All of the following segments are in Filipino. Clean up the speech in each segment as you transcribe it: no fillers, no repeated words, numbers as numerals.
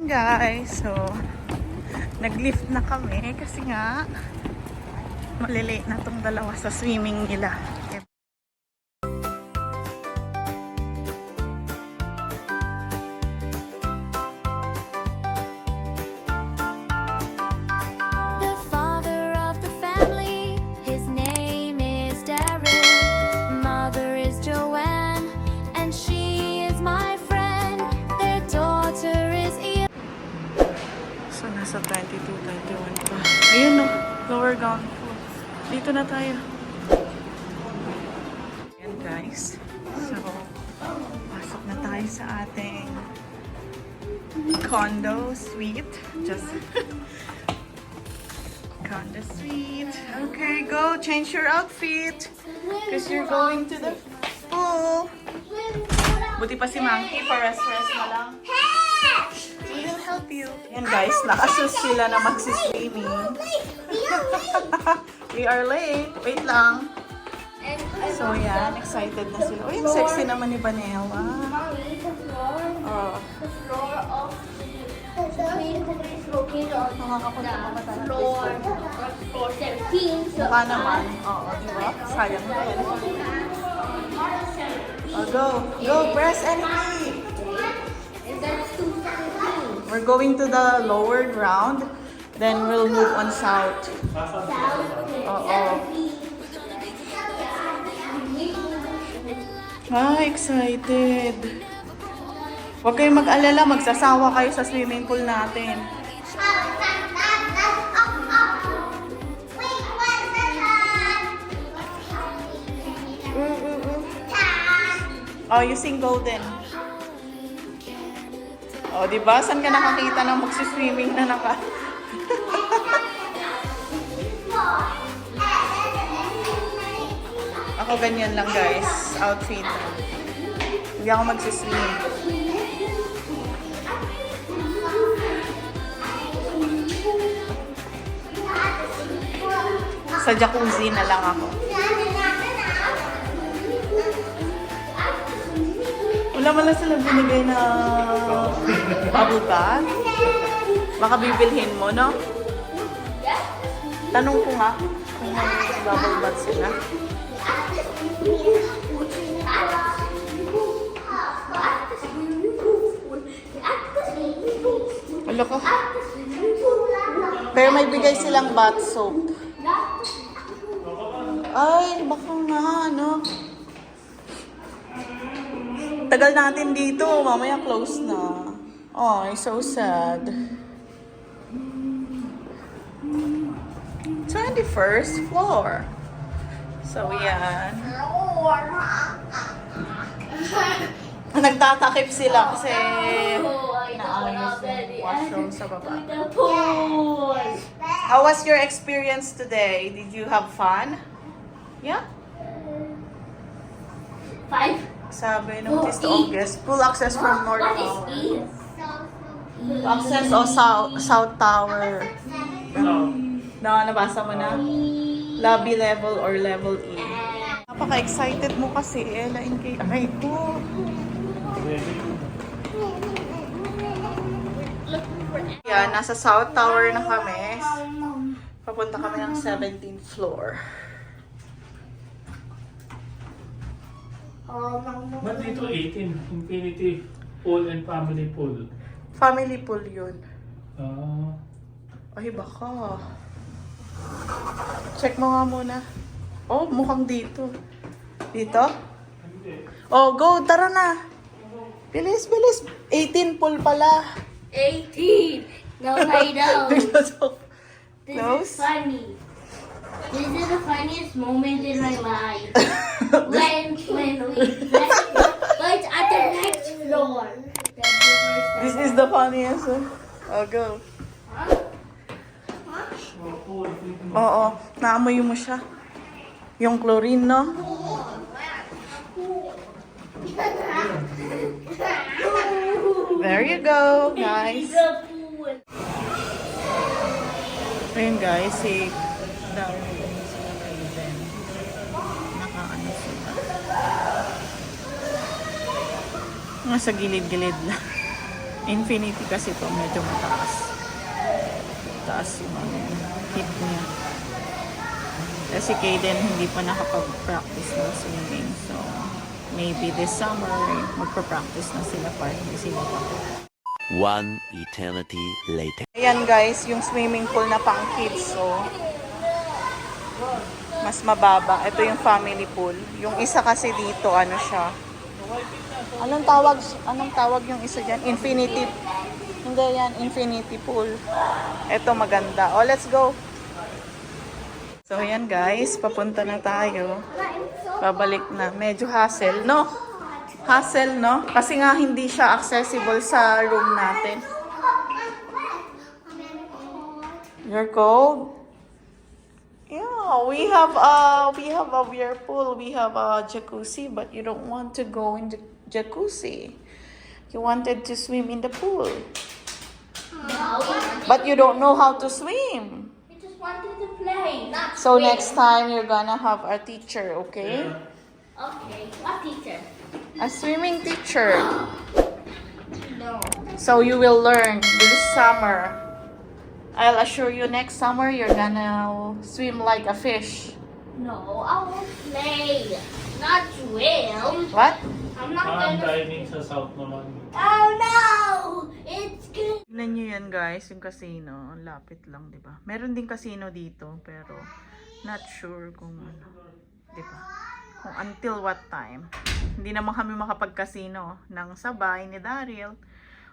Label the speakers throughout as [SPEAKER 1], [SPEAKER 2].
[SPEAKER 1] Guys, so nag-lift na kami kasi nga malilate na tong dalawa sa swimming nila.
[SPEAKER 2] The father of the family, his name is Darren. Mother is Joanne, and she is my friend. Their daughter is Ian.
[SPEAKER 1] So nasa 22, 21 pa. Ayun no, lower ground floor. Dito na tayo. Ayan guys. So, pasok na tayo sa ating condo suite. Just condo suite. Okay, go change your outfit. Because you're going to the pool. Buti pa si Monkey, pa-rest-rest na lang. We will help you. Yan guys, nakasus sila na magsiswimming. We are late. Wait lang. So yan, excited na sila. Uy, sexy naman ni Vanella. Oh.
[SPEAKER 3] The floor of the swimming pool is located on the floor 17. So
[SPEAKER 1] Mukha naman. Oo, di ba? Sayang na yan. Oh, go. Go, press anything.
[SPEAKER 3] and that's 217.
[SPEAKER 1] We're going to the lower ground. Then we'll move on south. Oo. Ah, excited. Huwag kayong mag-alala, magsasawa kayo sa swimming pool natin. Oh, you sing Golden. Oh, di ba? Saan ka nakakita ng magsiswimming na naka... Ako ganyan lang guys, outfit. Hindi ako magsiswim. Sa jacuzzi na lang ako. Wala man lang sila binigay na bubble bath. Baka bibilhin mo, no? Tanong ko nga kung may bubble bath sila. Wala ko. Pero may bigay silang bath soap. Ay, baka nga, ano. Tagal natin dito. Mamaya close na. Oh, so sad. 21st floor. So, yan. Nagtatakip sila kasi naayos yung washroom sa baba.
[SPEAKER 3] The pool.
[SPEAKER 1] How was your experience today? Did you have fun? Yeah?
[SPEAKER 3] 5.
[SPEAKER 1] Sabi, notice to August. Full access from North
[SPEAKER 3] What is
[SPEAKER 1] Tower.
[SPEAKER 3] E?
[SPEAKER 1] Access o South Tower. Nabasa mo na? Lobby level or level E. Napaka-excited mo kasi, Ella, in kay aray ko. Yan, nasa South Tower na kami. Papunta kami ng 17th floor.
[SPEAKER 4] Ba't dito 18? Infinity Pool and Family Pool.
[SPEAKER 1] Family pool yun.
[SPEAKER 4] Ah.
[SPEAKER 1] Ay, baka. Check mo nga muna. Oh, mukhang dito. Dito? Oh, go. Tara na. Bilis, bilis. 18 pool pala.
[SPEAKER 3] 18. No, I know.
[SPEAKER 1] Because of
[SPEAKER 3] This
[SPEAKER 1] close.
[SPEAKER 3] is funny. This is the funniest moment in my life. when it's at the next floor.
[SPEAKER 1] This is the funniest one. Oh, go. Oo, naamoy mo siya. Yung chlorine, no? There you go, guys.
[SPEAKER 3] The pool.
[SPEAKER 1] Ayun guys, si Darwin sila Raven. Nakaano sila. Nasa gilid-gilid na. Infinity kasi ito, medyo mataas. Taas yung hip niya. Kasi Kaden hindi pa nakapag-practice ng swimming. So, maybe this summer, magpa-practice na sila para hindi sila takot.
[SPEAKER 5] One eternity later.
[SPEAKER 1] Ayan guys, yung swimming pool na pang kids. So, mas mababa. Ito yung family pool. Yung isa kasi dito, ano siya. Anong tawag yung isa dyan? Infinity. Hindi yan, infinity pool. Ito maganda. Oh, let's go. So, ayan guys, papunta na tayo. Pabalik na. Medyo hassle, no? Hassle, no? Kasi nga hindi siya accessible sa room natin. You're cold? Yeah, we have a whirlpool, we have a jacuzzi, but you don't want to go in the jacuzzi. You wanted to swim in the pool. But you don't know how to swim.
[SPEAKER 3] We just wanted to play, not
[SPEAKER 1] So
[SPEAKER 3] swim.
[SPEAKER 1] next time you're gonna have a teacher, okay?
[SPEAKER 3] Okay, what teacher?
[SPEAKER 1] A swimming teacher.
[SPEAKER 3] No.
[SPEAKER 1] So you will learn this summer. I'll assure you next summer you're gonna swim like a fish.
[SPEAKER 3] No, I won't play. Not swim.
[SPEAKER 1] What?
[SPEAKER 3] I'm not
[SPEAKER 4] Parang
[SPEAKER 3] gonna.
[SPEAKER 4] diving sa south naman.
[SPEAKER 3] Oh no! It's good.
[SPEAKER 1] Tignan nyo yan guys, yung casino. Ang lapit lang, di ba? Meron din casino dito, pero not sure kung ano. Di ba? Kung until what time. Hindi naman kami makapag-casino ng sabay ni Daryl.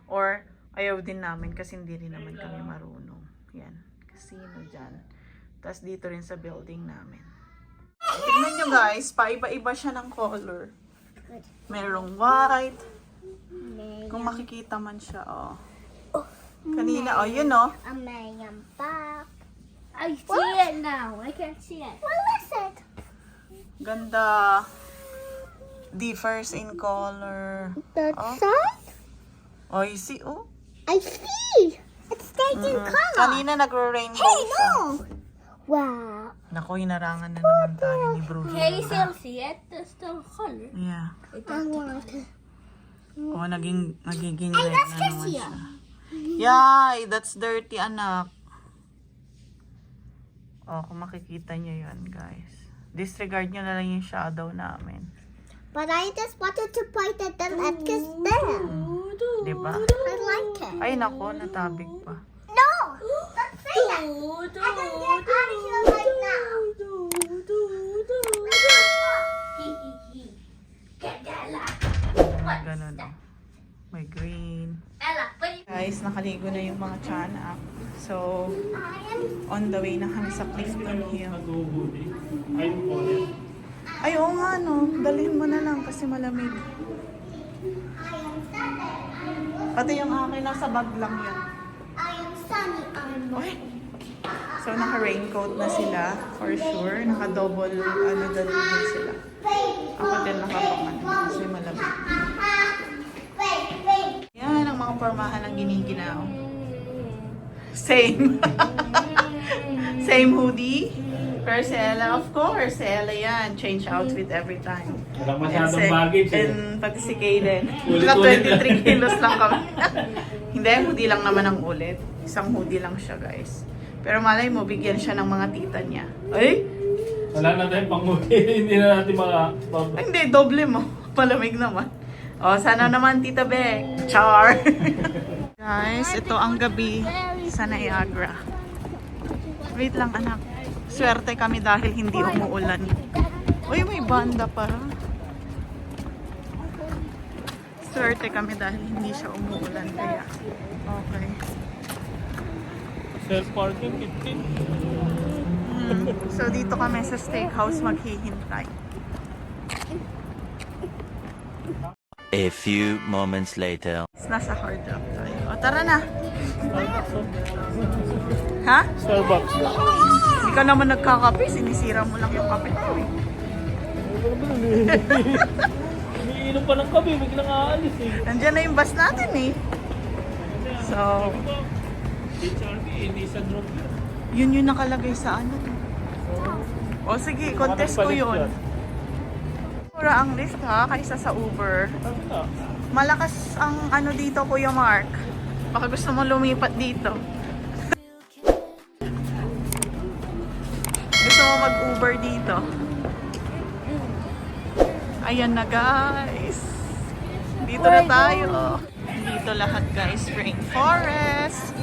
[SPEAKER 1] Or ayaw din namin kasi hindi rin naman kami marunong. Yan, casino dyan. Tapos dito rin sa building namin. Tignan nyo guys, paiba-iba siya ng color. Merong white. Kung makikita man siya, oh. Kanina, oh, yun, oh.
[SPEAKER 3] A million bucks. I see it now. I can see it. What is it?
[SPEAKER 1] Ganda. Differs in color.
[SPEAKER 3] The
[SPEAKER 1] Oh.
[SPEAKER 3] sun?
[SPEAKER 1] Oh, you see, oh.
[SPEAKER 3] I see. It's taking color.
[SPEAKER 1] Kanina nagro-rainbow
[SPEAKER 3] Hey,
[SPEAKER 1] siya.
[SPEAKER 3] no. Wow.
[SPEAKER 1] Naku, hinarangan na naman tayo ni Bruno.
[SPEAKER 3] Can you still see it? There's still color.
[SPEAKER 1] Yeah.
[SPEAKER 3] I want it.
[SPEAKER 1] Oh, nagiging
[SPEAKER 3] Ay,
[SPEAKER 1] red
[SPEAKER 3] that's
[SPEAKER 1] na naman
[SPEAKER 3] kasi
[SPEAKER 1] siya. Yay, that's dirty, anak. Oh, kung makikita nyo yun, guys. Disregard nyo na lang yung shadow namin.
[SPEAKER 3] But I just wanted to point at them at kiss them.
[SPEAKER 1] Diba?
[SPEAKER 3] I like it.
[SPEAKER 1] Ay, nako, natabig pa.
[SPEAKER 3] No! Don't say that. I can get out of here right now. Get that lock.
[SPEAKER 1] Ganun, oh. May green.
[SPEAKER 3] Ella, but
[SPEAKER 1] Guys, nakaligo na yung mga tiyanak. So, on the way na kami sa Clifton Hill.
[SPEAKER 4] Nag-uhuli. Ay, ulit.
[SPEAKER 1] Ay, oo nga, no. Dalhin mo na lang kasi malamig. Pati yung akin, nasa bag lang yan.
[SPEAKER 3] I am sunny. I'm
[SPEAKER 1] Uy. So, naka-raincoat na sila, for sure. Naka-double, dali din sila. Ako din nakapakan kasi malamig. Yan ang mga pormahan ng giniginaw. Same. Same hoodie. Pero si Ella, of course, si Ella yan. Change outfit every time.
[SPEAKER 4] Walang masyadong baggage eh.
[SPEAKER 1] And pati si Kaden.
[SPEAKER 4] Ulit-ulit
[SPEAKER 1] Naka 23 kilos lang kami. Hindi, hoodie lang naman ang ulit. Isang hoodie lang siya, guys. Pero malay mo, bigyan siya ng mga tita niya. Ay?
[SPEAKER 4] Wala na tayong panghuli. Hindi na natin
[SPEAKER 1] Ay, hindi, doble mo. Palamig naman. O, sana naman, Tita Beck. Char! Guys, ito ang gabi sa Niagara. Wait lang, anak. Swerte kami dahil hindi umuulan. Uy, may banda para. Swerte kami dahil hindi siya umuulan. Kaya, okay.
[SPEAKER 4] self-parking 15.
[SPEAKER 1] So, dito kami sa steakhouse maghihintay.
[SPEAKER 5] A few moments later.
[SPEAKER 1] Nasa hard rock tayo. O, tara na. Ha?
[SPEAKER 4] Starbucks.
[SPEAKER 1] Hindi ka naman nagkakape. Sinisira mo lang yung kape ko eh.
[SPEAKER 4] Umiinom pa ng kape, biglang aalis eh.
[SPEAKER 1] Nandiyan na yung bus natin eh. So,
[SPEAKER 4] HRB, hindi sa drone yun.
[SPEAKER 1] yun yung nakalagay sa ano. O sige, contest ko yun. Mura ang lift ha, kaysa sa Uber.
[SPEAKER 4] Sabi na.
[SPEAKER 1] Malakas ang ano dito, Kuya Mark. Baka gusto mo lumipat dito. Gusto mo mag-Uber dito. Ayan na guys. Dito na tayo. Dito lahat guys. Rainforest.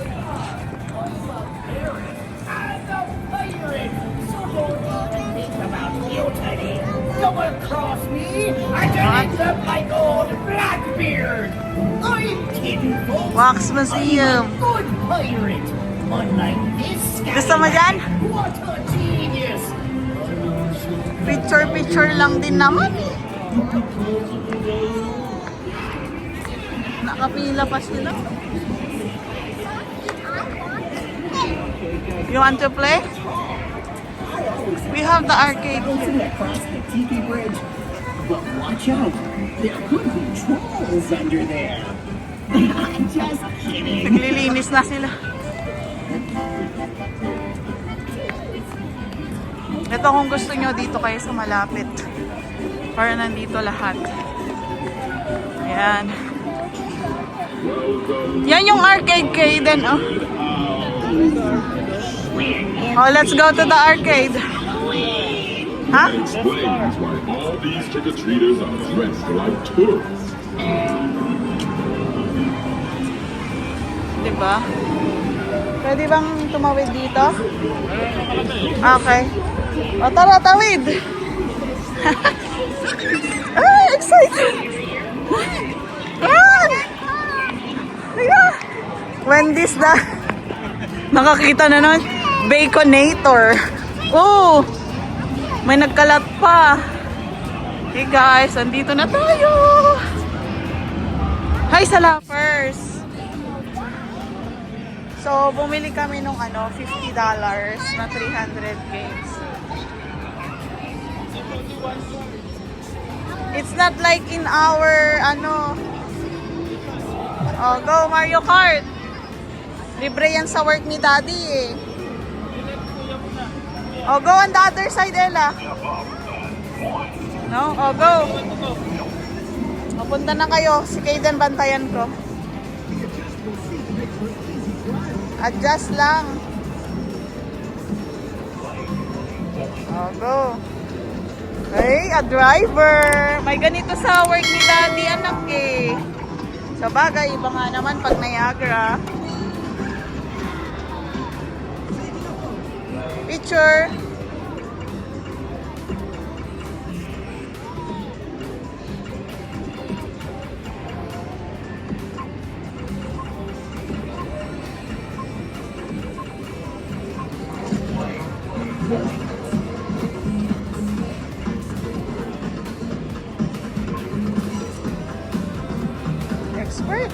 [SPEAKER 6] Come across me, I can end up like old Blackbeard. I'm kidding, folks.
[SPEAKER 1] Wax Museum.
[SPEAKER 6] Good pirate. Unlike this guy.
[SPEAKER 1] Gusto mo dyan?
[SPEAKER 6] What a genius.
[SPEAKER 1] Picture lang din naman. Nakapila pa sila. You want to play? We have the arcade.
[SPEAKER 6] Across the tiki bridge. But watch out. There could be trolls under there. I'm just kidding.
[SPEAKER 1] Naglilinis na sila. Ito kung gusto nyo, dito kayo sa malapit. Para nandito lahat. Ayan. Yan yung arcade Kaden, oh. Oh, let's go to the arcade. Huh?
[SPEAKER 7] Explains why all these trick-or-treaters are dressed like tourists.
[SPEAKER 1] Diba? Pwede bang tumawid dito? Okay. O tara, tawid! Ay, excited! Ah! Yeah. Wendy's na. Nakakita na nun. Baconator. Oh! May nagkalat pa. Hey guys, andito na tayo. Hi, Salapers! So, bumili kami nung $50 na 300 games. It's not like in our, oh, go Mario Kart! Libre yan sa work ni Daddy eh. Oh, go on the other side, Ella. No? Oh, go. Oh, punta na kayo. Si Kaden bantayan ko. Adjust lang. Oh, go. Hey, a driver. May ganito sa work ni Daddy, anak eh. Sa bagay, iba nga naman pag Niagara. Picture. Expert.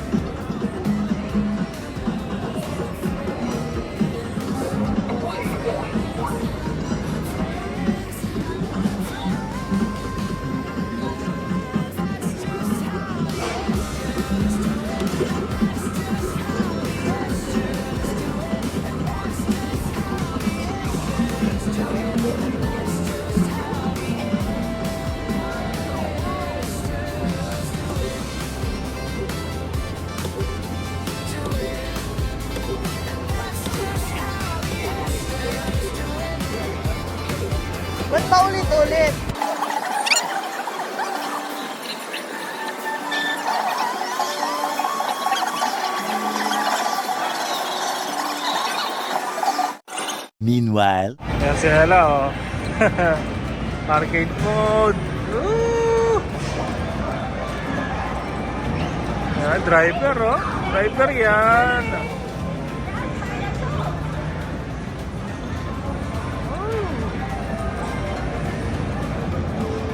[SPEAKER 1] Ba't pa ulit-ulit?
[SPEAKER 5] Meanwhile,
[SPEAKER 4] Yan si Ella, oh. Arcade mode. Woo! Yan, driver, oh. Driver yan.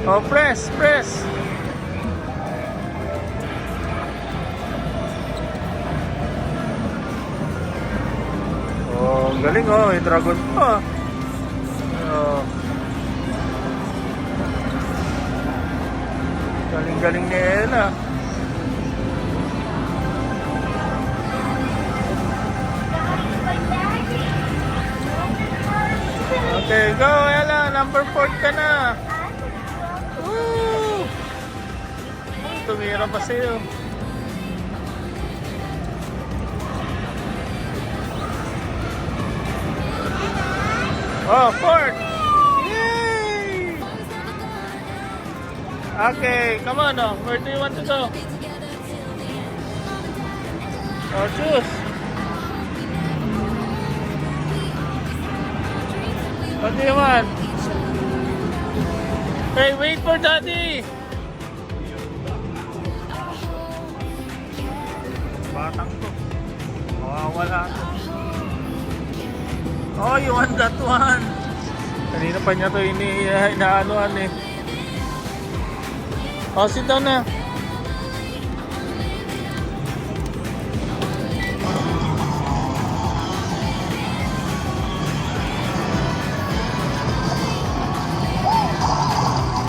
[SPEAKER 4] Oh, press, press. Oh, ang galing, oh. May dragon pa. Oh. Galing-galing ni Ella. Okay, go Ella. Number 4 ka na. Woo! Tumira pa sa'yo. Oh, fourth! Yay! Okay, come on, oh. Where do you want to go? Oh, choose. What do you want? Hey, wait for daddy! Batang to. Mawawala to. Oh, you want that one? Kanina pa niya to inaanuan eh. Oh, sit down na.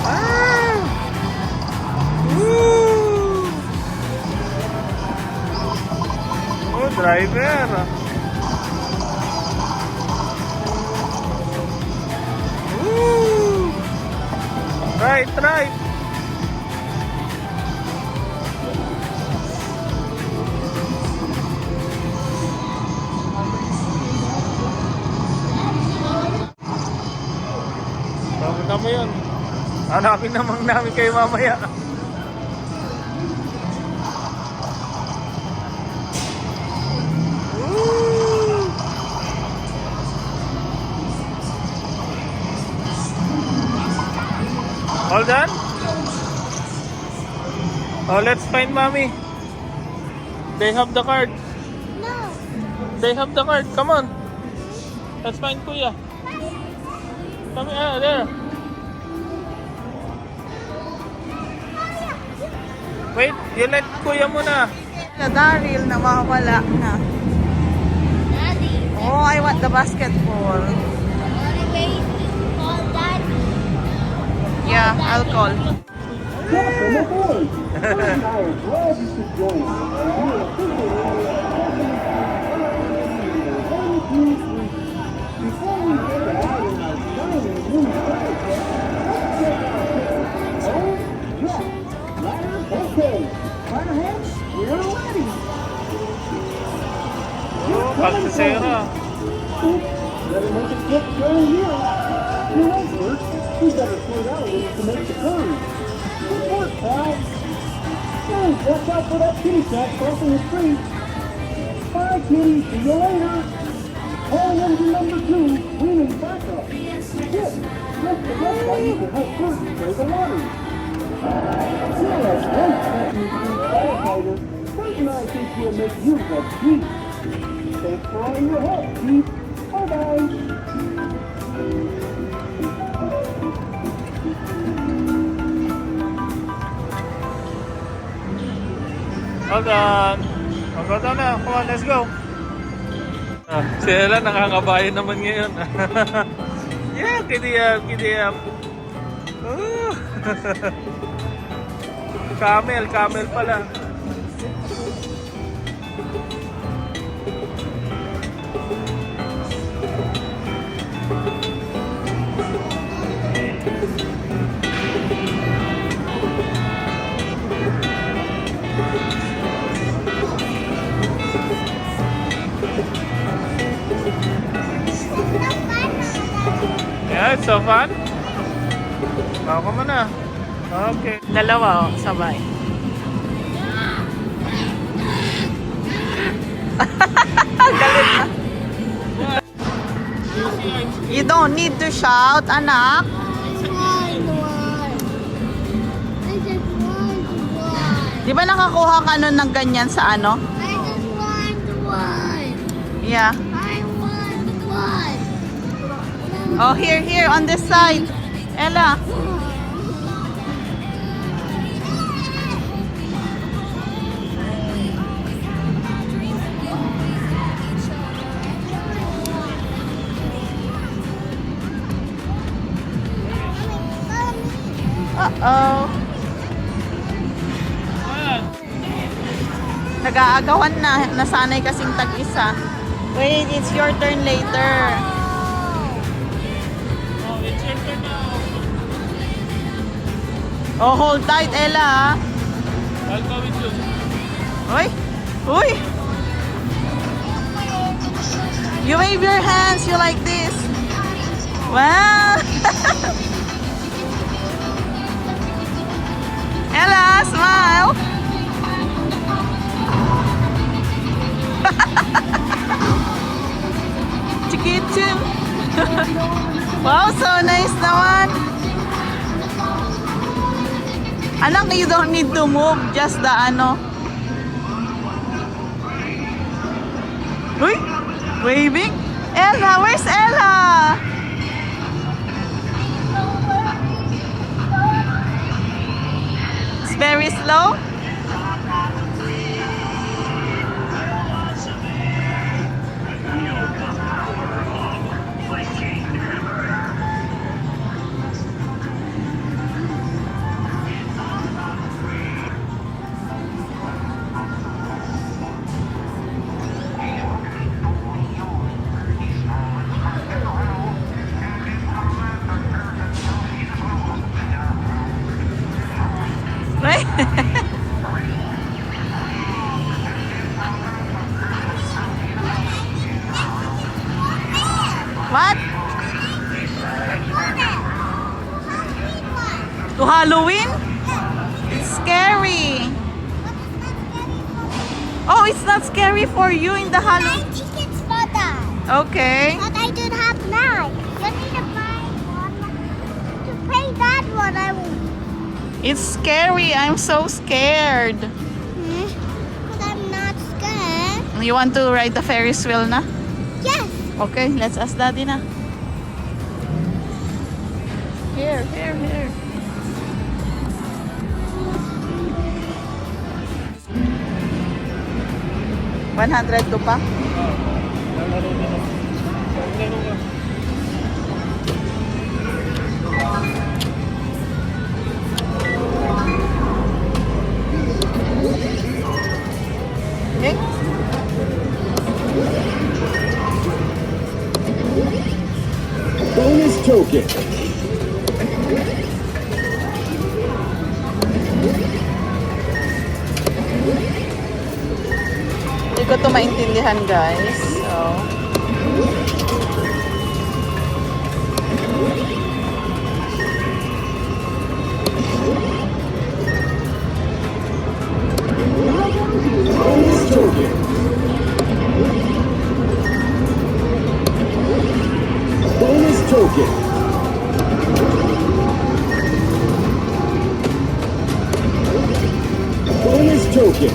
[SPEAKER 4] Ah! Woo! Oh, driver. Woo! Right, right. Papunta mo yun. Hanapin naman namin kayo mamaya. Woo! All done? Oh, let's find mommy. They have the card.
[SPEAKER 3] No.
[SPEAKER 4] They have the card. Come on. Let's find Kuya. Come here, there. Wait, you let Kuya muna.
[SPEAKER 1] Na Daryl na mawawala na.
[SPEAKER 3] Daddy.
[SPEAKER 1] Oh, I want the basketball.
[SPEAKER 3] Wait, call Daddy.
[SPEAKER 1] Yeah, I'll call.
[SPEAKER 6] Welcome aboard! I'm glad you could join us. We appreciate it. Before we get out in our shiny new flight, let's check out this. Oh, yeah. Ladder, okay. Ladder hands, we're ready.
[SPEAKER 4] Oh, Paltisera.
[SPEAKER 6] Oops, better make it quick turn here. Your legs work. We better slow down a little to make the turn. Good work, pal. Hey, watch out for that kitty cat crossing the street. Bye, kitty. See you later. Call engine number 2, wheeling backup. Good. Press the red button to help Bert spray the water. See, that's great, Captain Firefighter. Bert and I think we'll make you a chief. Thanks for all your help, Chief. Bye-bye.
[SPEAKER 4] Hold on. Go down na. Come on, let's go. Si Ella nangangabayan naman ngayon. Yeah, kidiyap, kidiyap. Oh. Camel pala. Yeah, it's so fun. Baka mo na. Okay.
[SPEAKER 1] Dalawa, oh, sabay. Galit na. You don't need to shout, anak. Di ba nakakuha ka nun ng ganyan sa ano?
[SPEAKER 3] I just want one.
[SPEAKER 1] Yeah.
[SPEAKER 3] I want one.
[SPEAKER 1] Oh, here, on this side. Ella. Uh-oh. Nag-aagawan na. Nasanay kasing tag-isa. Wait, it's your turn later.
[SPEAKER 4] Oh, it's your turn now.
[SPEAKER 1] Oh, hold tight, Ella.
[SPEAKER 4] I'll go with you.
[SPEAKER 1] Uy! Uy! You wave your hands, you like this. Wow! Ella, smile! Chikichim! Wow, so nice naman! Anak, you don't need to move, just the ano. Uy! Waving? Ella, where's Ella? It's very slow. Right? What? To Halloween? It's scary. Oh, it's not scary for you in the Halloween.
[SPEAKER 3] I think it's for that.
[SPEAKER 1] Okay.
[SPEAKER 3] But I don't have nine. You need to buy one. To pay that one, I will.
[SPEAKER 1] It's scary. I'm so scared.
[SPEAKER 3] But I'm not scared.
[SPEAKER 1] You want to ride the Ferris wheel na?
[SPEAKER 3] Yes.
[SPEAKER 1] Okay, let's ask Daddy na. Here. 102 pa?
[SPEAKER 4] Lalaro na lang. Lalaro ka.
[SPEAKER 1] Okay.
[SPEAKER 6] Bonus token.
[SPEAKER 1] Hindi ko to maintindihan, guys. So,
[SPEAKER 6] Bonus token. Bonus token. Bonus token.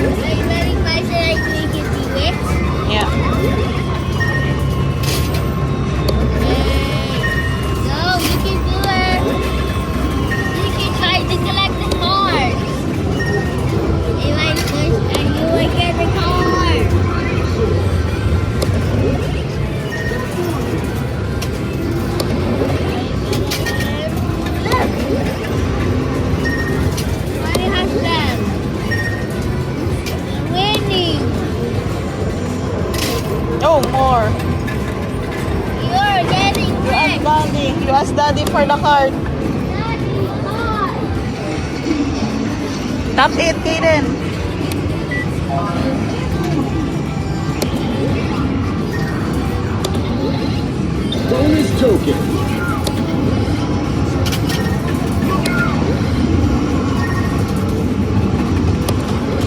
[SPEAKER 3] Are you very fast so I can do it?
[SPEAKER 1] yeah.
[SPEAKER 3] No, you can do it. You can try to collect the cars. If I push and you will get the car. Look. Why has them? Winning.
[SPEAKER 1] Oh, more.
[SPEAKER 3] You're getting
[SPEAKER 1] You ask
[SPEAKER 3] rich.
[SPEAKER 1] Daddy. You ask Daddy for the card.
[SPEAKER 3] Daddy, car.
[SPEAKER 1] Tap it, Kaden.
[SPEAKER 6] Bonus token.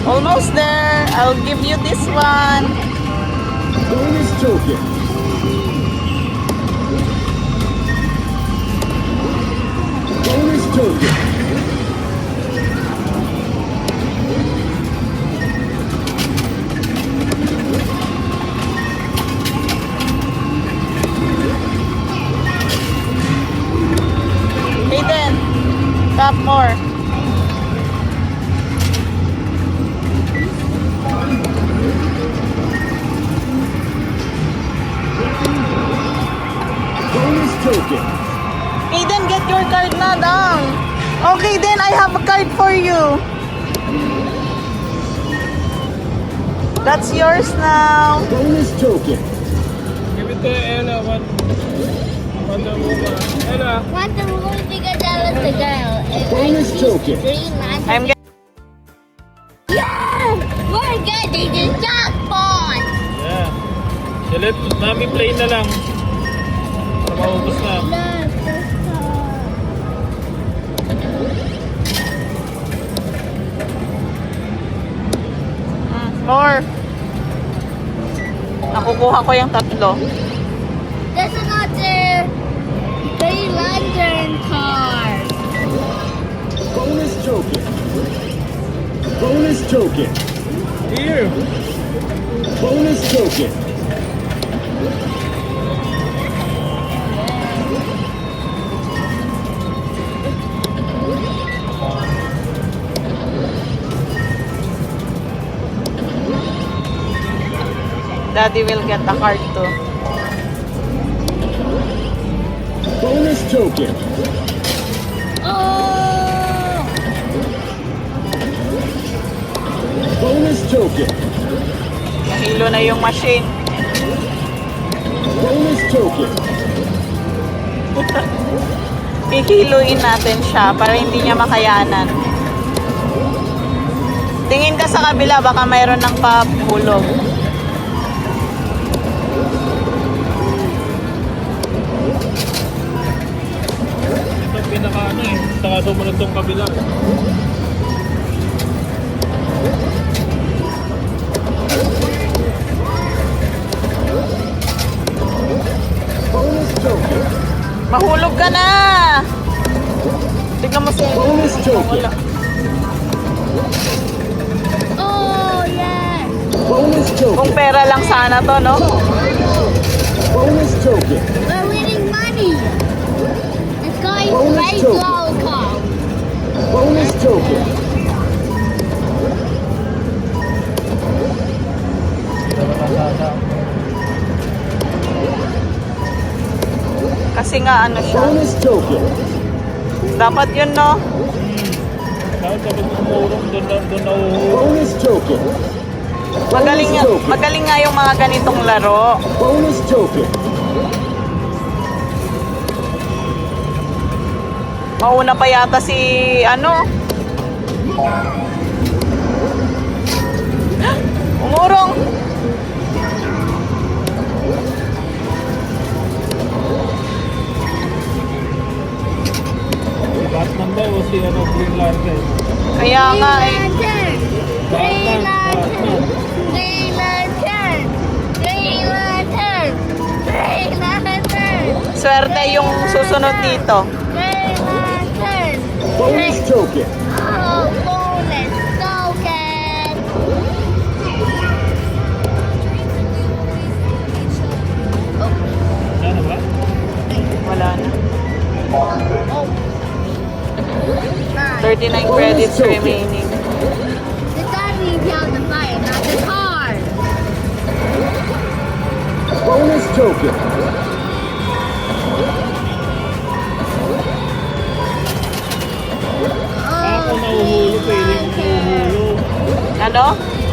[SPEAKER 1] Almost there. I'll give you this one.
[SPEAKER 6] Bonus token. Bonus token.
[SPEAKER 1] Kaden, tap more.
[SPEAKER 6] Bonus token.
[SPEAKER 1] Kaden, get your card na down. Okay, then I have a card for you. That's yours now.
[SPEAKER 6] Bonus token.
[SPEAKER 4] Give it to Ella. What the move? Ella.
[SPEAKER 3] Want the movie because I was the girl. And
[SPEAKER 6] Bonus
[SPEAKER 3] I
[SPEAKER 6] token.
[SPEAKER 3] green man.
[SPEAKER 1] I'm getting
[SPEAKER 3] Yeah! We're getting the jackpot!
[SPEAKER 4] Yeah. Mami, play na lang. Para maubos na.
[SPEAKER 3] Look, this car.
[SPEAKER 1] More. Nakukuha ko yung tatlo.
[SPEAKER 3] There's another Green Lantern car.
[SPEAKER 6] Bonus token. Bonus token.
[SPEAKER 4] Here.
[SPEAKER 6] Bonus token.
[SPEAKER 1] Daddy will get the card too.
[SPEAKER 6] Bonus token.
[SPEAKER 3] Oh!
[SPEAKER 6] Bonus token.
[SPEAKER 1] Nahilo na yung machine.
[SPEAKER 6] Bonus token.
[SPEAKER 1] Hihiluin natin siya para hindi niya makayanan. Tingin ka sa kabila, baka mayroon ng pahulog.
[SPEAKER 4] Ito pinaka ano eh. Saka sumunod tong kabila.
[SPEAKER 6] Bonus token.
[SPEAKER 1] Mahulog ka na! Tignan mo siya.
[SPEAKER 6] Bonus token.
[SPEAKER 1] Wala.
[SPEAKER 3] Oh, yes!
[SPEAKER 6] Bonus
[SPEAKER 1] Kung
[SPEAKER 6] token.
[SPEAKER 1] pera lang sana to, no?
[SPEAKER 6] Bonus token.
[SPEAKER 3] We're winning money! This guy is
[SPEAKER 6] Bonus
[SPEAKER 3] very
[SPEAKER 6] token.
[SPEAKER 3] slow car.
[SPEAKER 6] Bonus token.
[SPEAKER 1] Kasi nga ano siya.
[SPEAKER 6] Bonus token.
[SPEAKER 1] Dapat yun, no?
[SPEAKER 4] Kahit kapag umurong, doon na uhulog.
[SPEAKER 6] Bonus token.
[SPEAKER 1] Magaling nga yung mga ganitong laro.
[SPEAKER 6] Bonus token.
[SPEAKER 1] Mauna pa yata si ano? Umurong!
[SPEAKER 4] Si Batman ba o si ano, Green Lantern?
[SPEAKER 1] Kaya nga eh.
[SPEAKER 3] Lantern! Green Lantern! Green Lantern! Green Lantern! Green Lantern!
[SPEAKER 1] Swerte yung susunod dito.
[SPEAKER 3] Green Lantern!
[SPEAKER 6] Bonus token.
[SPEAKER 3] Oh, bonus token!
[SPEAKER 4] Ano ba?
[SPEAKER 1] Wala na.
[SPEAKER 3] Oh.
[SPEAKER 1] 39 credits remaining.
[SPEAKER 3] The battery behind the fire, not the car.
[SPEAKER 6] Bonus token.
[SPEAKER 4] Ako nahuhulog, pwede mo nahuhulog.
[SPEAKER 1] Ano?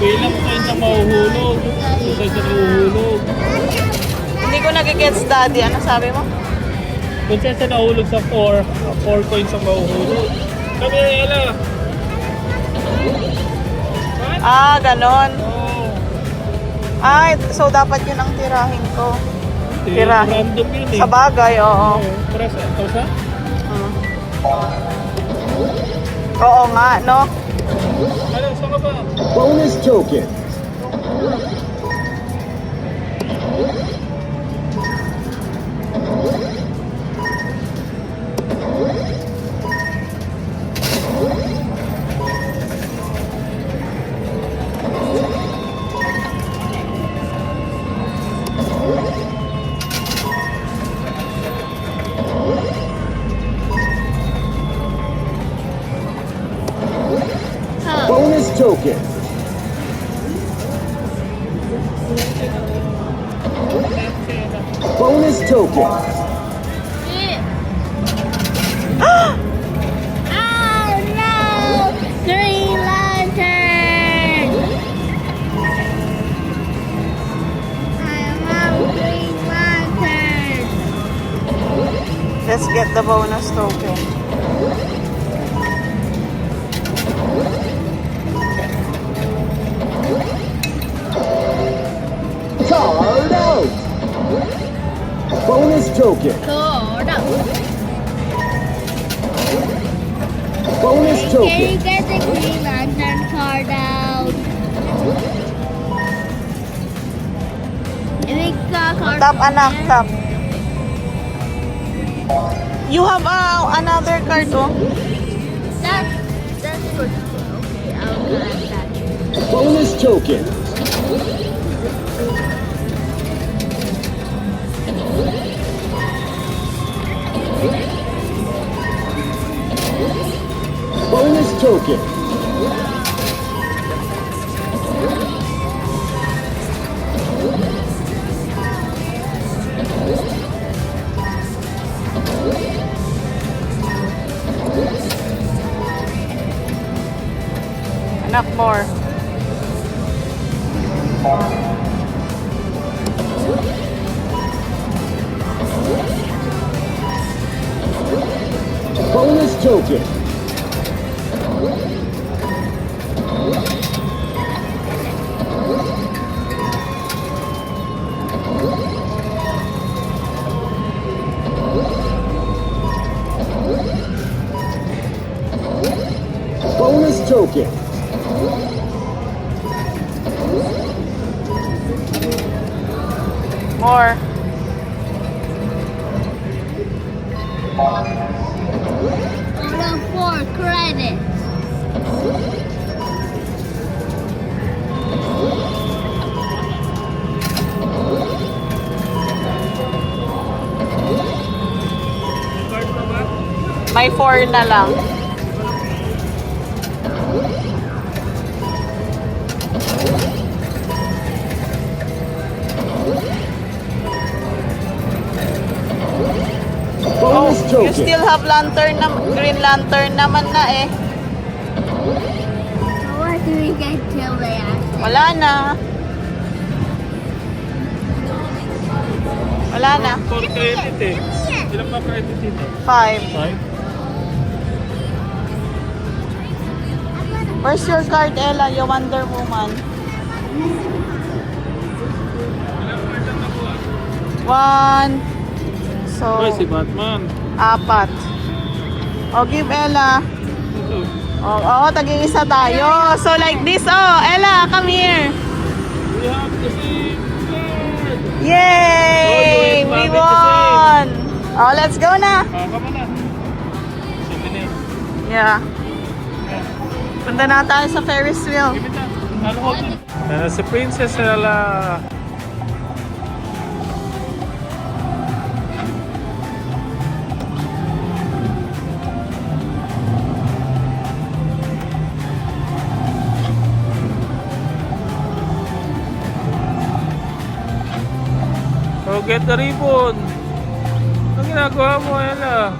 [SPEAKER 4] Pwede lang kayo na mahuhulog. Isa sa nahuhulog.
[SPEAKER 1] Hindi ko nagigets, Daddy. Ano sabi mo?
[SPEAKER 4] Kung siya sa nahulog sa 4 coins ang mahuhulog. Kami, Ella.
[SPEAKER 1] Ah, ganon.
[SPEAKER 4] Oh.
[SPEAKER 1] Ay, so dapat yun ang tirahin ko. Tirahin.
[SPEAKER 4] Random yun eh.
[SPEAKER 1] Sa bagay, oo.
[SPEAKER 4] Press, ito sa?
[SPEAKER 1] Oo nga, no?
[SPEAKER 4] Ano, saan ka ba?
[SPEAKER 6] Bonus token. Bonus token. Bonus token.
[SPEAKER 3] Oh no! Green Lantern! I love Green Lantern!
[SPEAKER 1] Let's get the bonus token.
[SPEAKER 6] Card out. token.
[SPEAKER 3] So, that
[SPEAKER 6] Bonus
[SPEAKER 3] Can you
[SPEAKER 6] token.
[SPEAKER 3] get the Green Lantern card out?
[SPEAKER 1] Tap, anak, tap. You have another card, oh.
[SPEAKER 3] That's good. Okay, I'll grab that.
[SPEAKER 6] Bonus token. Bonus token.
[SPEAKER 1] Anak, more.
[SPEAKER 6] Bonus token. Bonus token.
[SPEAKER 1] More.
[SPEAKER 3] Total 4 credits.
[SPEAKER 1] May 4 na lang.
[SPEAKER 6] Bonus
[SPEAKER 1] You
[SPEAKER 6] token.
[SPEAKER 1] still have lantern na, green lantern naman na eh.
[SPEAKER 3] So what do we get till they ask?
[SPEAKER 1] Wala na. Wala na.
[SPEAKER 4] 4 credit eh. Ilan pa credit dito?
[SPEAKER 1] 5.
[SPEAKER 4] 5?
[SPEAKER 1] Where's your card, Ella? Yung Wonder Woman. 1. So,
[SPEAKER 4] Ay, si Batman.
[SPEAKER 1] 4. O, give Ella.
[SPEAKER 4] Ito.
[SPEAKER 1] Oo, taging isa tayo. So, like this. Oh, Ella, come here.
[SPEAKER 4] We have the same card.
[SPEAKER 1] Yay!
[SPEAKER 4] Oh,
[SPEAKER 1] We
[SPEAKER 4] you
[SPEAKER 1] won! Oh, let's go na.
[SPEAKER 4] Kama na. 7
[SPEAKER 1] Yeah. Punta na tayo sa Ferris wheel.
[SPEAKER 4] Give it na. Ano ko? Si Princess Ella. Oh, get the ribbon. Ang ginagawa mo, Ella?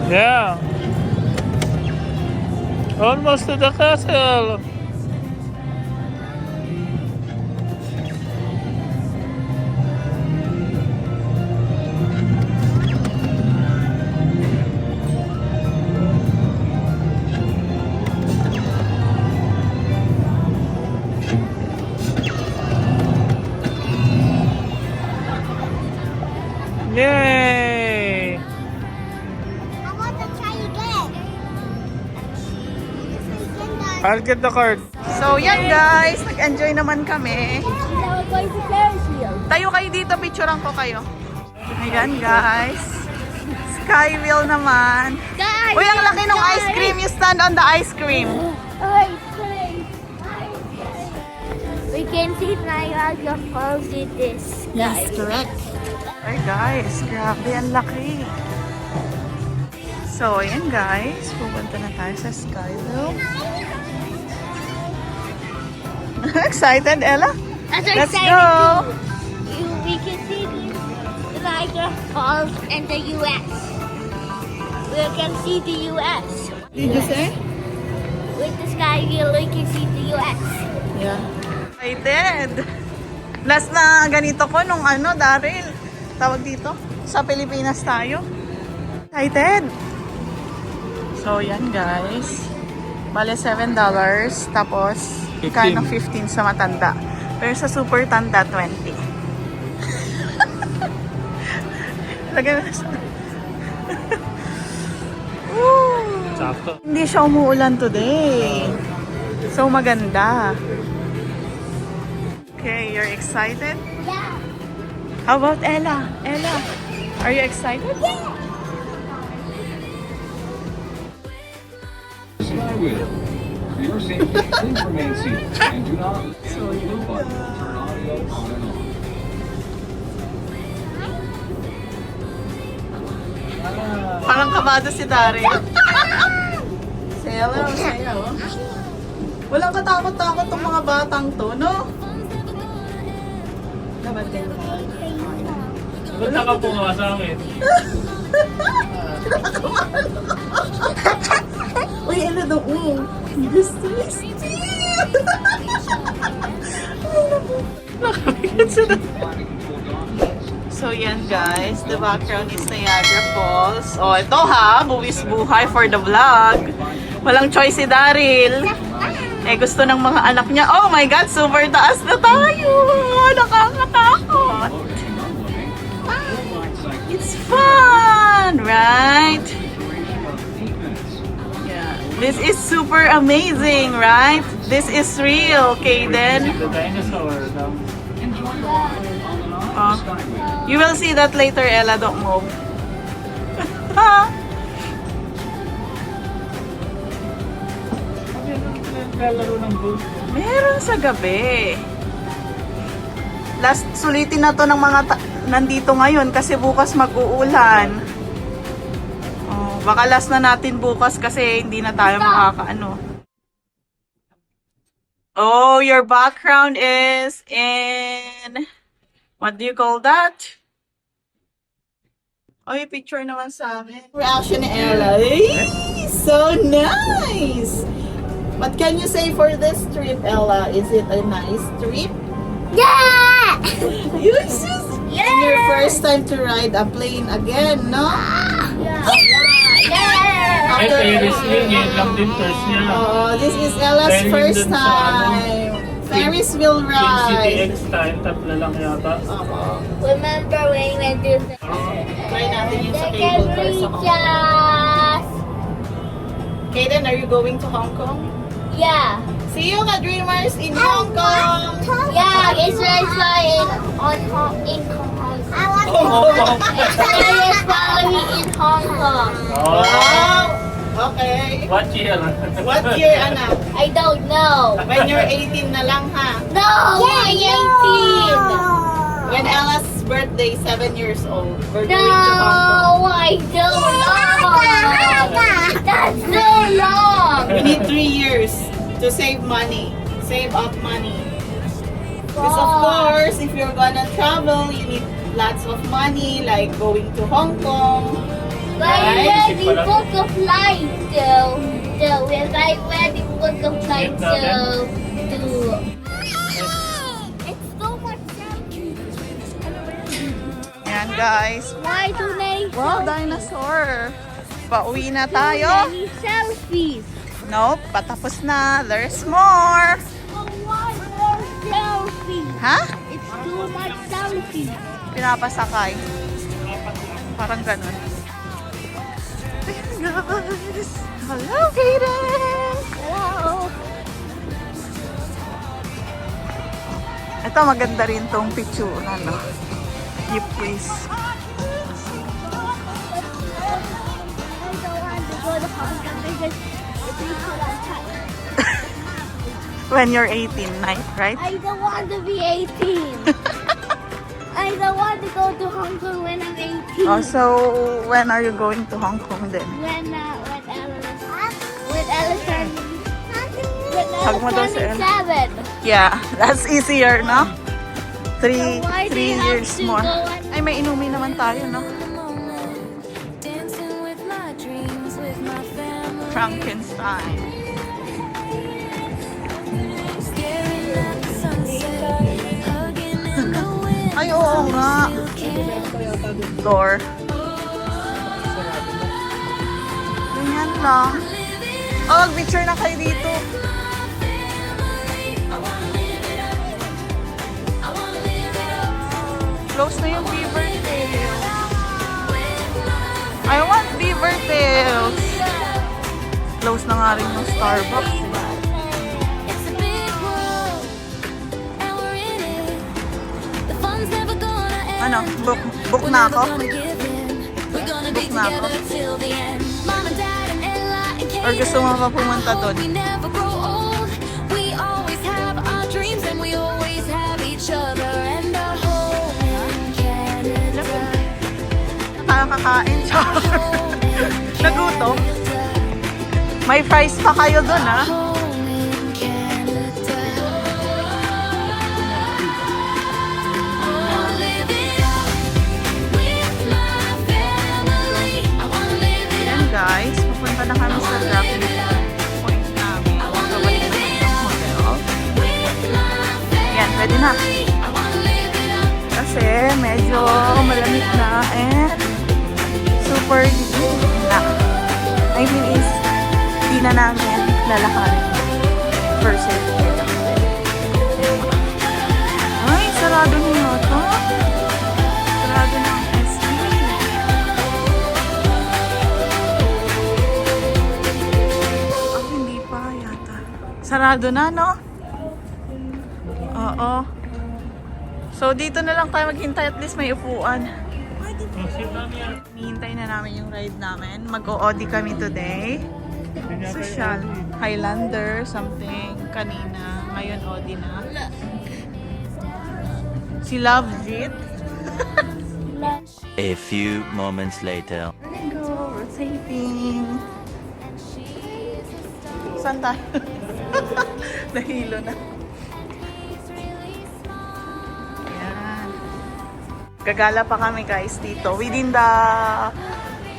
[SPEAKER 4] Yeah. Almost to the castle. Yay!
[SPEAKER 3] I want to try again.
[SPEAKER 4] I'll get the card.
[SPEAKER 1] So, yan guys. Nag-enjoy naman kami.
[SPEAKER 3] Now we're going to Ferris wheel.
[SPEAKER 1] Tayo kayo dito. Picturean ko kayo. Ayan guys. Sky wheel naman.
[SPEAKER 3] Guys,
[SPEAKER 1] Uy, ang laki ng ice cream. You stand on the ice cream.
[SPEAKER 3] Ice cream. We can see Niagara Falls in this. Yes, correct.
[SPEAKER 1] Ay guys, grabe, ang laki. So, ayan guys. Pupunta na tayo sa Sky Wheel. Excited, Ella?
[SPEAKER 3] That's
[SPEAKER 1] Let's
[SPEAKER 3] exciting
[SPEAKER 1] go.
[SPEAKER 3] too. We can see the Niagara Falls and the U.S. We can see the U.S.
[SPEAKER 1] Did you say?
[SPEAKER 3] With the sky view, we can see the U.S.
[SPEAKER 1] Yeah. Excited. Last na ganito ko nung Daryl. Tawag dito. Sa Pilipinas tayo. Excited. So, yan guys. Bale, $7. Tapos,
[SPEAKER 4] 15.
[SPEAKER 1] kano 15 sa matanda. Pero sa super tanda, 20. Lagyan mo na sa... Woo!
[SPEAKER 4] Sakto.
[SPEAKER 1] Hindi siya umuulan today. So, maganda. Okay, you're excited?
[SPEAKER 3] Yeah.
[SPEAKER 1] How about Ella? Ella, are you excited?
[SPEAKER 8] Skywheel. For your safety, please remain seated and do not use the blue button to turn audio on and off.
[SPEAKER 1] Parang kabado si Daryl. Sayaw, sayaw. Walang katakot-takot tong mga batang to, no? Dapat kayo.
[SPEAKER 4] Ba't nakapunga sa amin?
[SPEAKER 1] Uy, ano doon? Gusto is So yan guys, the background is Niagara Falls. Oh, ito ha, movies buhay for the vlog. Walang choice si Daryl. Eh, gusto ng mga anak niya. Oh my God, super taas na tayo. Nakakatakot. It's fun, right? Yeah. This is super amazing, right? This is real, Kaden.
[SPEAKER 4] The dinosaur.
[SPEAKER 1] Oh. You will see that later, Ella. Don't move.
[SPEAKER 4] Naglalaro ng boat.
[SPEAKER 1] Meron sa gabi. Last sulitin na to ng mga nandito ngayon kasi bukas mag-uulan. Oh, baka last na natin bukas kasi hindi na tayo makakaano. Oh, your background is in... What do you call that? Oh, yung picture naman sa amin. Reaction ni Ella. Ay, so nice! What can you say for this trip, Ella? Is it a nice trip?
[SPEAKER 3] Yeah!
[SPEAKER 1] You just...
[SPEAKER 3] Yeah!
[SPEAKER 1] Your first time to ride a plane again, no?
[SPEAKER 3] Yeah! Yeah!
[SPEAKER 4] Ay, Ferris wheel. Ngayon lang din first niya.
[SPEAKER 1] Oh, this is Ella's
[SPEAKER 4] Dahil
[SPEAKER 1] first
[SPEAKER 4] dun sa
[SPEAKER 1] time. Ferris wheel
[SPEAKER 4] Yung
[SPEAKER 1] ride.
[SPEAKER 4] CTX time, tatlo lang yata.
[SPEAKER 3] Remember when we went to the...
[SPEAKER 1] Try natin yung sa
[SPEAKER 3] They
[SPEAKER 1] cable
[SPEAKER 3] can
[SPEAKER 1] car sa
[SPEAKER 3] reach
[SPEAKER 1] Hong Kong.
[SPEAKER 3] us!
[SPEAKER 1] Kaden, are you going to Hong Kong?
[SPEAKER 3] Yeah!
[SPEAKER 1] See you, ka-dreamers, in Hong Kong!
[SPEAKER 3] Yeah, it's right in Hong Kong. I want to probably in Hong Kong.
[SPEAKER 4] Oh,
[SPEAKER 1] Wow! Okay.
[SPEAKER 4] what year?
[SPEAKER 1] What year, anak?
[SPEAKER 3] I don't know.
[SPEAKER 1] When you're 18 na lang, ha?
[SPEAKER 3] No, I'm 18.
[SPEAKER 1] When Ella's birthday, 7 years old, we're going to Hong Kong.
[SPEAKER 3] No, I don't know. That's so long.
[SPEAKER 1] We need 3 years to save money. Save up money. Because of course, if you're gonna travel, you need lots of money, like going to Hong Kong.
[SPEAKER 3] But I
[SPEAKER 1] Right?
[SPEAKER 3] already booked a flight when I already booked a flight to it's so much
[SPEAKER 1] Yan guys.
[SPEAKER 3] Why do they
[SPEAKER 1] Wow, dinosaur. Pauwi na tayo.
[SPEAKER 3] many selfies?
[SPEAKER 1] Nope, patapos na. There's more.
[SPEAKER 3] Why more selfies?
[SPEAKER 1] Ha?
[SPEAKER 3] It's too much selfies.
[SPEAKER 1] Pinapasakay. Parang ganun. Ayan guys. Hello, Kaden.
[SPEAKER 3] Hello.
[SPEAKER 1] Ito maganda rin tong picture. Ano? Jeep please.
[SPEAKER 3] I don't want to go to Hong Kong because it's too much time.
[SPEAKER 1] When you're 18, right?
[SPEAKER 3] I don't want to be 18. I don't want to go to Hong Kong when I'm 18.
[SPEAKER 1] Oh, so when are you going to Hong Kong then?
[SPEAKER 3] When Alice when
[SPEAKER 1] Hug mo daw si Ella.
[SPEAKER 3] 7.
[SPEAKER 1] Yeah, that's easier, no? Three
[SPEAKER 3] Why do you have
[SPEAKER 1] years
[SPEAKER 3] to
[SPEAKER 1] more.
[SPEAKER 3] go on-
[SPEAKER 1] Ay, may inumin naman tayo, no?
[SPEAKER 2] Dancing with my dreams, with my family.
[SPEAKER 1] Frankenstein.
[SPEAKER 2] Staring at the sunset, hugging in the wind.
[SPEAKER 1] Ay, oo nga. Door. Ganyan lang. Oh, mag-picture na kayo dito. Close na yung Beaver Tails. I want Beaver Tails. Close na nga rin yung Starbucks.
[SPEAKER 2] It's a big world, and we're in it. The fun's never gonna end.
[SPEAKER 1] Ano? Book
[SPEAKER 2] We're
[SPEAKER 1] na
[SPEAKER 2] never
[SPEAKER 1] ako?
[SPEAKER 2] gonna give in. We're gonna be
[SPEAKER 1] Book na ako?
[SPEAKER 2] together till the end. Mama, Dad, and Ella, and Kate.
[SPEAKER 1] Or gusto mo pa pumunta doon?
[SPEAKER 2] We never grow old. We always have our dreams, and we always have each other and our home in Canada.
[SPEAKER 1] Nakakakain siya.
[SPEAKER 2] Home in
[SPEAKER 1] Nagutom?
[SPEAKER 2] Canada.
[SPEAKER 1] May fries pa kayo doon, ha?
[SPEAKER 2] Home in Canada. Wanna live it up with my family. I wanna live it
[SPEAKER 1] Yan guys, pupunta na kami sa dropping point namin. Pabalik na kami ng hotel.
[SPEAKER 2] with my
[SPEAKER 1] Yan, pwede na.
[SPEAKER 2] family. I wanna live it up.
[SPEAKER 1] Kasi medyo malamig na and super dilim na. I mean is, di na namin lalakarin. For safety lang. Ay, sarado na yun ito. Sarado na ang SB. Ah, hindi pa yata. Sarado na, no? Oo. So, dito na lang tayo maghintay. At least may upuan. Hihintay na namin yung ride namin. Mag-o-OD kami today. Social. Highlander, something. Kanina. Ngayon, OD na. Si Lovejit.
[SPEAKER 5] A few moments later.
[SPEAKER 1] Go, rotating. Saan tayo? Nahilo na. Ayan. Gagala pa kami guys dito. Within the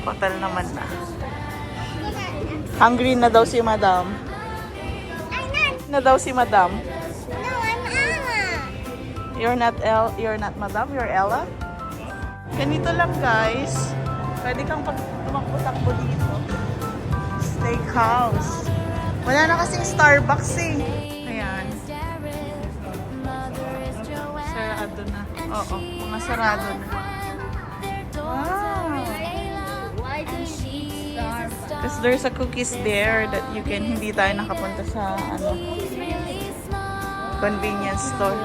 [SPEAKER 1] hotel naman na. Hungry na daw si Madam. Na daw si Madam.
[SPEAKER 3] No, I'm Anna.
[SPEAKER 1] You're not Madam, you're Ella. Ganito lang guys. Pwede kang tumakbo-takbo dito. Steakhouse. Wala na kasing Starbucks eh. Ayan. Sarado na. Oo, mga sarado na. Wow.
[SPEAKER 3] Why do you need Starbucks?
[SPEAKER 1] Because there's a cookies there that you can, hindi tayo nakapunta sa ano, convenience store.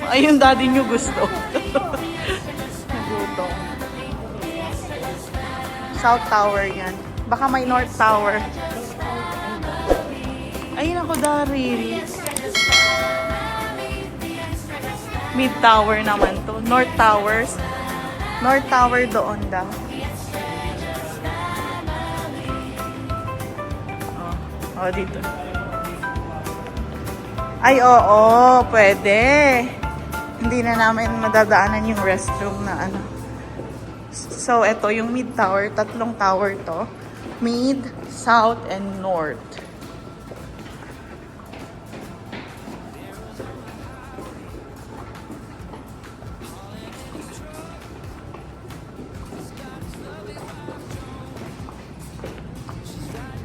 [SPEAKER 1] Ay, yung daddy nyo gusto. Nagutom. South Tower yan. Baka may North Tower. Ayun ako, Daryl. Mid Tower naman to. North Towers. North Tower doon daw. Oh, dito. Ay, oo, pwede. Hindi na namin madadaanan yung restroom na ano. So, ito yung Mid Tower. Tatlong tower to. Mid, South, and North.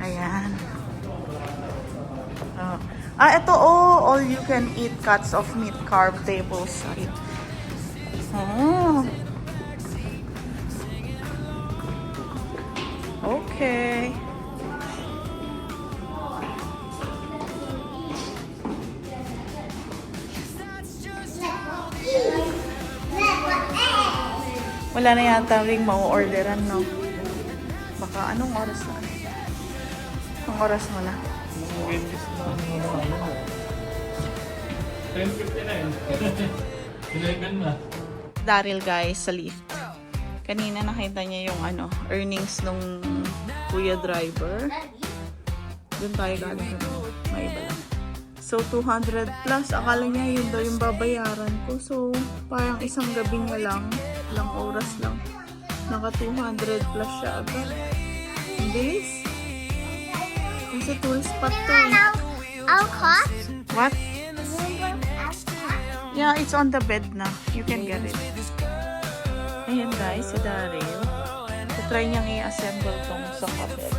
[SPEAKER 1] Ayan. Oh. Ito all you can eat cuts of meat carb table side. Oh. Okay. Wala na yata ring mau-orderan, no? Baka anong oras na? Anong oras mo na?
[SPEAKER 4] 10:59. 11 na.
[SPEAKER 1] Daryl guys sa lift. Kanina nakita niya yung ano, earnings nung kuya driver. Doon tayo galing kanina. May iba lang. So, 200 plus. Akala niya yun daw yung babayaran ko. So, parang isang gabi niya lang. Ilang oras lang. Naka 200 plus siya agad. This? Kasi tourist spot to.
[SPEAKER 3] Our cost?
[SPEAKER 1] What?
[SPEAKER 3] Remember our cost?
[SPEAKER 1] Yeah, it's on the bed na. You can get it. Ayan guys, si Daryl. So, try niyang i-assemble tong sofa bed.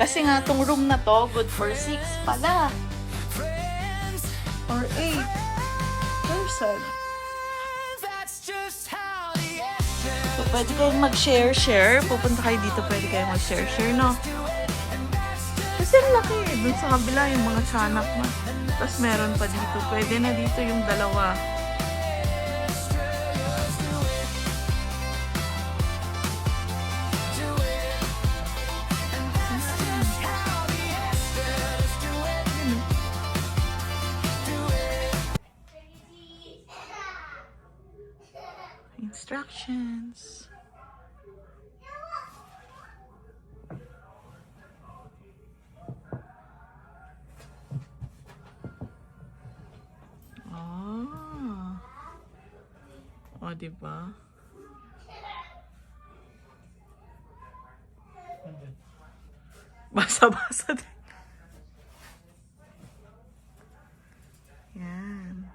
[SPEAKER 1] Kasi nga, tong room na to, good for 6 pala. Or 8 person. So, pwede kayong mag-share-share. Pupunta kayo dito, pwede kayong mag-share-share, no? Kasi ang laki eh. Doon sa kabila yung mga tiyanak na. Tapos meron pa dito. Pwede na dito yung dalawa. Instructions. O, diba? Basa-basa din. Yan.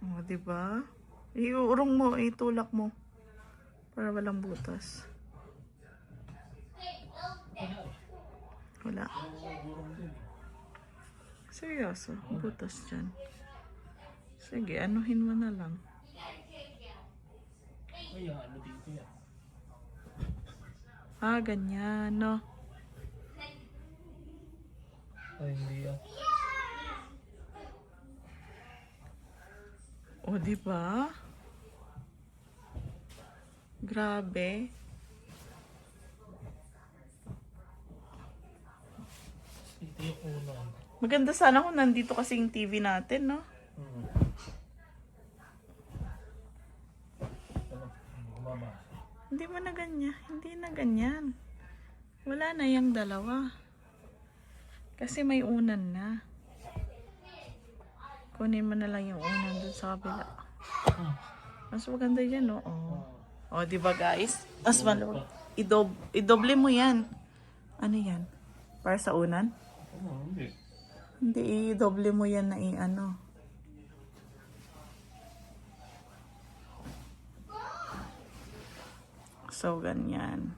[SPEAKER 1] O, diba? Iurong mo, itulak mo. Para walang butas. Wala. Seryoso, butas dyan. Sige, anuhin mo na lang. Ah, ganyan, no?
[SPEAKER 4] Ay, hindi yan.
[SPEAKER 1] O, diba? Grabe.
[SPEAKER 4] Ito yung unan.
[SPEAKER 1] Maganda sana kung nandito kasi yung TV natin, no? Hindi mo na ganyan. Hindi na ganyan. Wala na yung dalawa. Kasi may unan na. Kunin mo na lang yung unan dun sa kabila. Mas maganda yan, no? O, diba guys? Mas maluwag. Idoble mo yan. Ano yan? Para sa unan?
[SPEAKER 4] Hindi.
[SPEAKER 1] Hindi, i-doble mo yan na i-ano. So, ganyan.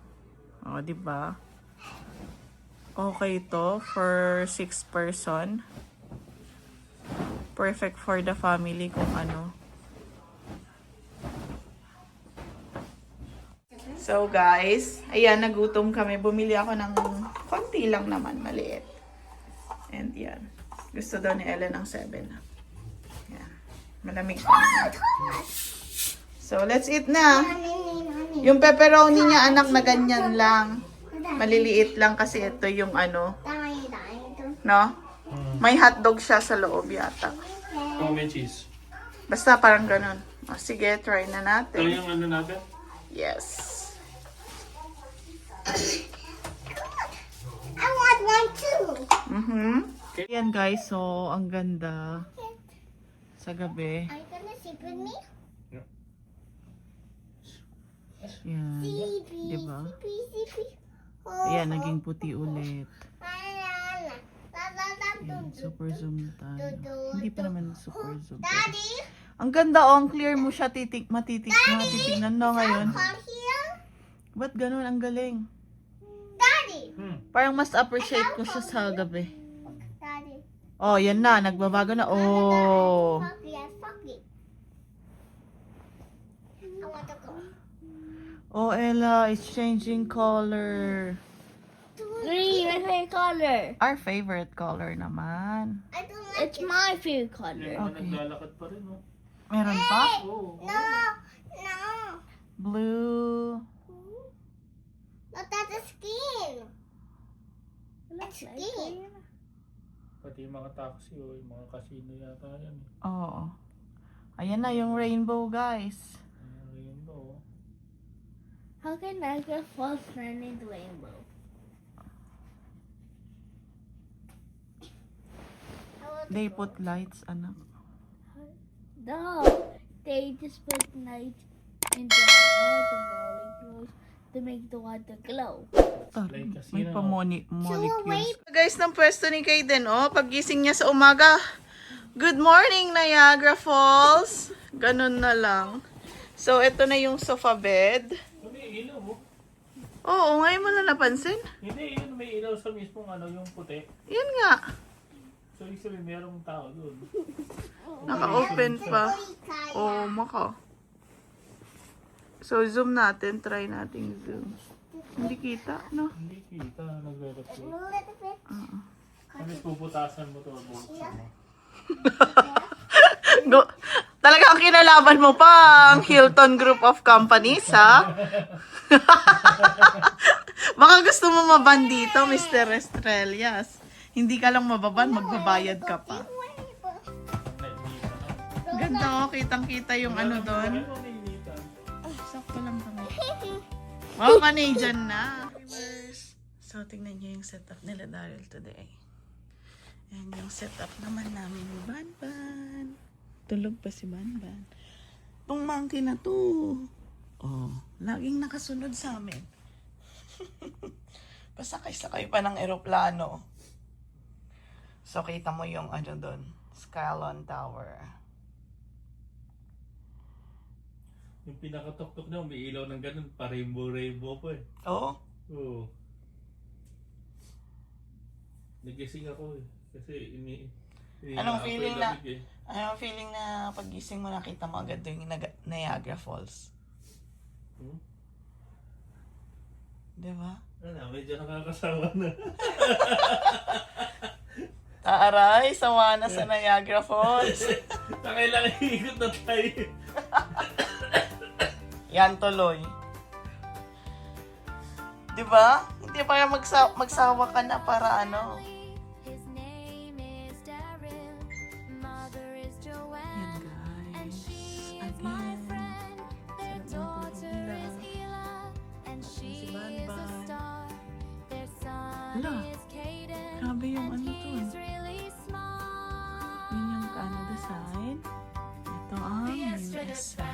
[SPEAKER 1] O, diba? Okay to for 6 person. Perfect for the family kung ano. So, guys, ayan, nagutom kami. Bumili ako ng konti lang naman, maliit. And yan. Gusto daw ni Ella ng 7. Yan. Malamig pa naman. So, let's eat na. Yung pepperoni niya, anak, na ganyan lang. Maliliit lang kasi ito yung ano. No? May hotdog siya sa loob yata.
[SPEAKER 4] Oh, may cheese.
[SPEAKER 1] Basta parang ganun. O, sige, try na
[SPEAKER 4] Ito
[SPEAKER 1] natin.
[SPEAKER 4] yung ano natin?
[SPEAKER 1] Yes.
[SPEAKER 3] I want one too.
[SPEAKER 1] Okay. Yan guys, so ang ganda sa gabi.
[SPEAKER 3] Are you gonna sleep with me?
[SPEAKER 1] Yan.
[SPEAKER 3] Sleepy.
[SPEAKER 1] Diba?
[SPEAKER 3] Sleepy, sleepy.
[SPEAKER 1] Ayan, naging puti ulit.
[SPEAKER 3] Daddy.
[SPEAKER 1] Yan, super zoom tayo. Hindi pa naman super zoom.
[SPEAKER 3] Daddy.
[SPEAKER 1] Ang ganda oh, ang clear mo siya matitignan no ngayon.
[SPEAKER 3] Come here.
[SPEAKER 1] Ba't ganun? Ang galing.
[SPEAKER 3] Daddy.
[SPEAKER 1] Parang mas appreciate ko siya sa gabi.
[SPEAKER 3] Daddy.
[SPEAKER 1] Oh, yan na. Nagbabago na. Oh.
[SPEAKER 3] Foggy, foggy. I want to go.
[SPEAKER 1] Oh, Ella, it's changing color.
[SPEAKER 3] Green, my favorite color.
[SPEAKER 1] Our favorite color naman.
[SPEAKER 3] I don't like it's my favorite color.
[SPEAKER 1] Okay.
[SPEAKER 4] Naglalakad pa rin, oh.
[SPEAKER 1] Meron pa?
[SPEAKER 4] Oo.
[SPEAKER 3] No, no.
[SPEAKER 1] Blue.
[SPEAKER 3] Look at the skin. It's skin.
[SPEAKER 4] Pati yung mga taxi, oh. Yung mga casino yata yan.
[SPEAKER 1] Oo. Ayan na yung rainbow, guys.
[SPEAKER 4] Rainbow.
[SPEAKER 3] How can Niagara Falls turn into rainbow?
[SPEAKER 1] They put lights, anak.
[SPEAKER 3] No, they just put light in the molecules to make the water glow.
[SPEAKER 4] Like kasi
[SPEAKER 1] May
[SPEAKER 4] na,
[SPEAKER 1] molecules. Guys, ng pwesto ni Kaden, oh, paggising niya sa umaga. Good morning, Niagara Falls. Ganun na lang. So, ito na yung sofa bed.
[SPEAKER 4] May ilaw mo.
[SPEAKER 1] Oo, ngayon mo na napansin.
[SPEAKER 4] Hindi, yun may ilaw sa mismong yung puti.
[SPEAKER 1] Yan nga.
[SPEAKER 4] So, ibig sabihin, merong tao doon.
[SPEAKER 1] Naka-open pa. Oh, maka. So, zoom natin. Try nating zoom. Hindi kita, no?
[SPEAKER 4] Hindi kita, nagre-reflect. Tapos puputasan mo to, buksan mo.
[SPEAKER 1] Go. Talaga ang kinalaban mo pa ang Hilton Group of Companies, ha? Baka gusto mo maban dito, Mr. Estrellas. Hindi ka lang mababan, magbabayad ka pa. Ganda, oh. Kitang-kita yung ano doon. Sakto lang kami. Wow, Canadian na. So, tingnan niyo yung setup nila Daryl today. Yan yung setup naman namin ni Banban. Tulog pa si Banban. Itong monkey na to. Oh, laging nakasunod sa amin. Pasakay-sakay pa ng eroplano. So, kita mo yung ano doon. Skylon Tower.
[SPEAKER 4] Yung pinakatok-tok na, may ilaw ng ganun, pa rainbow pa eh.
[SPEAKER 1] Oo.
[SPEAKER 4] Oo. Nagising ako eh. Kasi
[SPEAKER 1] Anong feeling na?
[SPEAKER 4] lamig eh.
[SPEAKER 1] Anong feeling na paggising mo nakita mo agad yung Niagara Falls?
[SPEAKER 4] Hmm?
[SPEAKER 1] Diba?
[SPEAKER 4] Ano, medyo nakakasawa na.
[SPEAKER 1] Taaray, sawa na sa Niagara Falls.
[SPEAKER 4] Nakailangan ikot na tayo.
[SPEAKER 1] Yan tuloy. Diba? Hindi pa kaya magsawa ka na para ano.
[SPEAKER 2] His name is Daryl. Mother is Joanne.
[SPEAKER 1] Yan
[SPEAKER 2] And
[SPEAKER 1] guys.
[SPEAKER 2] she is my friend. Their daughter is Ela. And she is a star. Their son
[SPEAKER 1] Hala.
[SPEAKER 2] is Caden.
[SPEAKER 1] Grabe yung
[SPEAKER 2] And
[SPEAKER 1] ano to.
[SPEAKER 2] he's really smart.
[SPEAKER 1] Yun yung Canada side. Ito ang US side.